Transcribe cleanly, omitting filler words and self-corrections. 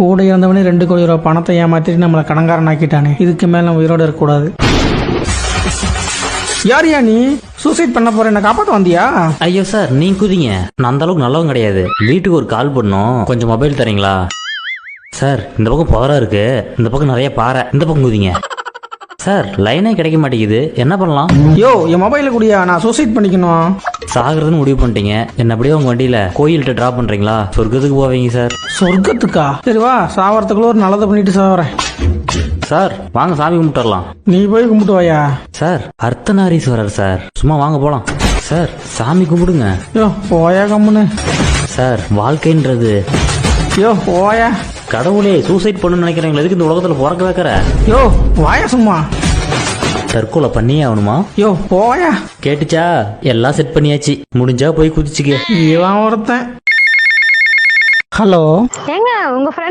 கூட இருந்தவனே 2 கோடி ரூபாய் பணத்தை ஏமாத்திட்டு நம்மளை கடன்காரன் ஆக்கிட்டானே. இதுக்கு மேல நம்ம உயிரோட இருக்கக்கூடாது. யாரியா நீ? சூசைட் பண்ண போற, என்ன காப்பாத்த வந்தியா? ஐயோ சார், நீங்க குதிங்க. நான் அந்த அளவுக்கு நல்லவன் கிடையாது. வீட்டுக்கு ஒரு கால் பண்ணோம், கொஞ்சம் மொபைல் தரீங்களா? சார், இந்த பக்கம் புதரா இருக்கு, இந்த பக்கம் நிறைய பாறை, இந்த பக்கம் குதிங்க. சார், லைனே கிடைக்க மாட்டேங்குது, என்ன பண்ணலாம்? யோ, என் மொபைல குடியா, நான் சூசைட் பண்ணிக்கணும். சாகிறதுன்னு முடிவு பண்ணிட்டீங்க, என்ன அப்படியே உங்க வண்டியில கோயில்கிட்ட டிராப் பண்றீங்களா? சொர்க்கத்துக்கு போவீங்க சார். சொர்க்கத்துக்கா? சரி வா, சாவறதுக்குள்ள ஒரு நல்லதை பண்ணிட்டு சாவறேன். சார் வாங்க, சாமி கும்பிட்டுறலாம். நீ போய் கும்பிட்டு வாயா. சார், அர்த்தநாரீஸ்வரர் சார், சும்மா வாங்க போலாம். சார், சாமி கும்பிடுங்க. யோ போயா கம்முன்னு. சார், வாழ்க்கைன்றது. யோ போயா. கடவுளே, சூசைட் பண்ணணும்னு நினைக்கிறீங்களா? எதுக்கு இந்த உலகத்துல பிறக்க வைக்கிற? யோ வாயா சும்மா. தற்கொலை பண்ணியே ஆகணுமா? யோ போயா. கேட்டுச்சா? எல்லாம் செட் பண்ணியாச்சு, முடிஞ்சா போய் குதிச்சுக்க. இவன் ஒருத்தன். ஹலோ, ஏங்க உங்க ஃப்ரெண்ட்